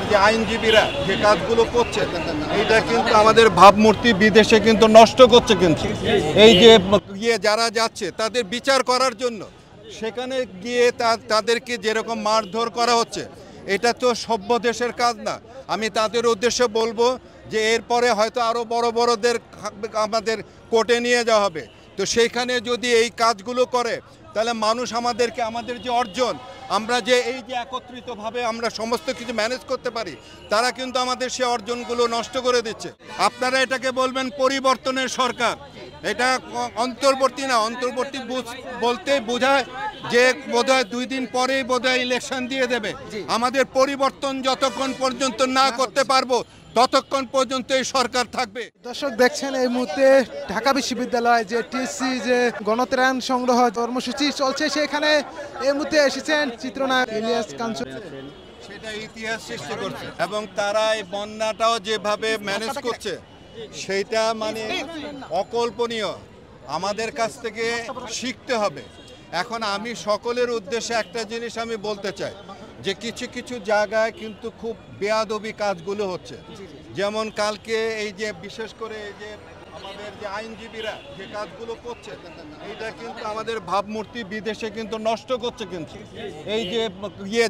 যে আইনজীবীরা যে কাজগুলো করছে এইটা কিন্তু আমাদের ভাবমূর্তি বিদেশে কিন্তু নষ্ট করছে। কিন্তু এই যে যারা যাচ্ছে তাদের বিচার করার জন্য সেখানে গিয়ে তাদেরকে যেরকম মারধর করা হচ্ছে, এটা তো সভ্য দেশের কাজ না। আমি তাদের উদ্দেশ্যে বলবো যে এরপরে হয়তো আরও বড় বড়দের আমাদের কোর্টে নিয়ে যাওয়া হবে। তো সেইখানে যদি এই কাজগুলো করে তাহলে মানুষ আমাদেরকে আমাদের যে অর্জন, আমরা যে এই যে একত্রিতভাবে আমরা সমস্ত কিছু ম্যানেজ করতে পারি, তারা কিন্তু আমাদের সে অর্জনগুলো নষ্ট করে দিচ্ছে। আপনারা এটাকে বলবেন পরিবর্তনের সরকার, এটা অন্তর্বর্তী না। অন্তর্বর্তী বলতে বোঝায় যে বোধহয় 2 দিন পরেই বোধহয় ইলেকশন দিয়ে দেবে। আমাদের পরিবর্তন যতক্ষণ পর্যন্ত না করতে পারবো ততক্ষণ পর্যন্ত এই সরকার থাকবে। দর্শক দেখছেন এই মুহূর্তে ঢাকা বিশ্ববিদ্যালয় যে টিএসসি যে গণত্রাণ সংগ্রহ কর্মসূচি চলছে, সেখানে এই মুহূর্তে এসেছেন চিত্রনায়ক ইলিয়াস কাঞ্চন। সেটা ইতিহাস সৃষ্টি করছে এবং তারা এই বন্যাটাও যেভাবে ম্যানেজ করছে সেইটা মানে অকল্পনীয়। আমাদের কাছ থেকে শিখতে হবে। এখন আমি সকলের উদ্দেশ্যে একটা জিনিস আমি বলতে চাই যে কিছু কিছু জায়গায় কিন্তু খুব বেয়াদবি কাজগুলো হচ্ছে। যেমন কালকে এই যে বিশেষ করে এই যে আমাদের যে আইনজীবীরা যে কাজগুলো করছে এইটা কিন্তু আমাদের ভাবমূর্তি বিদেশে কিন্তু নষ্ট করছে। কিন্তু এই যে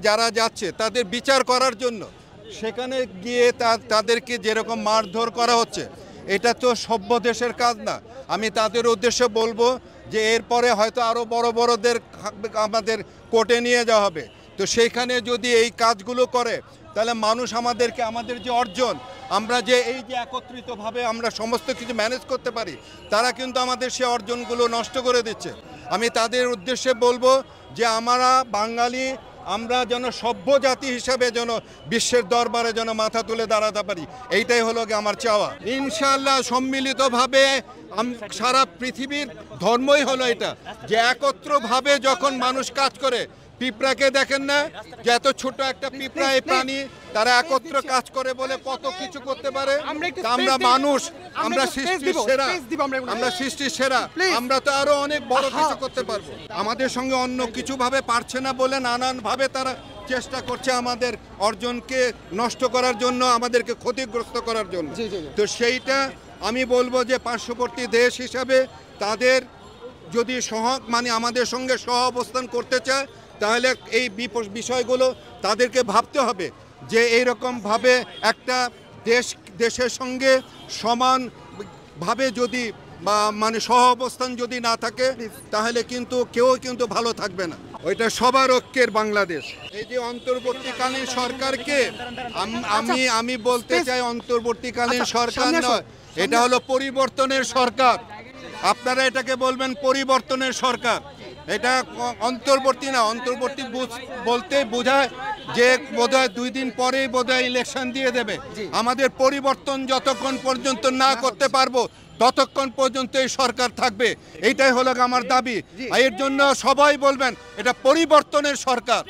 যারা যাচ্ছে তাদের বিচার করার জন্য সেখানে গিয়ে তাদেরকে যেরকম মারধর করা হচ্ছে, এটা তো সভ্য দেশের কাজ না। আমি তাদের উদ্দেশ্যে বলবো যে এরপরে হয়তো আরও বড় বড়দের আমাদের কোর্টে নিয়ে যাওয়া হবে। তো সেইখানে যদি এই কাজগুলো করে তাহলে মানুষ আমাদেরকে আমাদের যে অর্জন, আমরা যে এই যে একত্রিতভাবে আমরা সমস্ত কিছু ম্যানেজ করতে পারি, তারা কিন্তু আমাদের সে অর্জনগুলো নষ্ট করে দিচ্ছে। আমি তাদের উদ্দেশ্যে বলবো যে আমরা বাঙালি, আমরা যেন সভ্য জাতি হিসাবে যেন বিশ্বের দরবারে যেন মাথা তুলে দাঁড়াতে পারি, এইটাই হলো আমার চাওয়া। ইনশাআল্লাহ সম্মিলিতভাবে সারা পৃথিবীর ধর্মই হলো এটা, যে একত্রভাবে যখন মানুষ কাজ করে। পিঁপড়াকে দেখেন না যে এত ছোট একটা পিঁপড়া, এই প্রাণী তারা একত্র কাজ করে বলে কত কিছু করতে পারে। আমরা মানুষ, আমরা সৃষ্টির সেরা, আমরা সৃষ্টির সেরা, আমরা তো আরো অনেক বড় কিছু করতে পারবো। আমাদের সঙ্গে অন্য কিছু ভাবে পারছে না বলে নানান ভাবে তারা চেষ্টা করছে আমাদের অর্জনকে নষ্ট করার জন্য, আমাদেরকে ক্ষতিগ্রস্ত করার জন্য। তো সেইটা আমি বলবো যে পার্শ্ববর্তী দেশ হিসাবে তাদের যদি মানে আমাদের সঙ্গে সহ অবস্থান করতে চায় তাহলে এই বিষয়গুলো তাদেরকে ভাবতে হবে যে এইরকমভাবে একটা দেশের সঙ্গে সমানভাবে যদি বা মানে সহ অবস্থান যদি না থাকে তাহলে কিন্তু কেউ কিন্তু ভালো থাকবে না। ওইটা সবার ঐক্যের বাংলাদেশ। এই যে অন্তর্বর্তীকালীন সরকারকে আমি বলতে চাই অন্তর্বর্তীকালীন সরকার নয়, এটা হলো পরিবর্তনের সরকার। আপনারা এটাকে বলবেন পরিবর্তনের সরকার, এটা অন্তর্বর্তী না। অন্তর্বর্তী বলতে বোঝায় যে বোধহয় 2 দিন পরেই বোধহয় ইলেকশন দিয়ে দেবে। আমাদের পরিবর্তন যতক্ষণ পর্যন্ত না করতে পারবো ততক্ষণ পর্যন্ত এই সরকার থাকবে, এইটাই হলো আমার দাবি। এর জন্য সবাই বলবেন এটা পরিবর্তনের সরকার।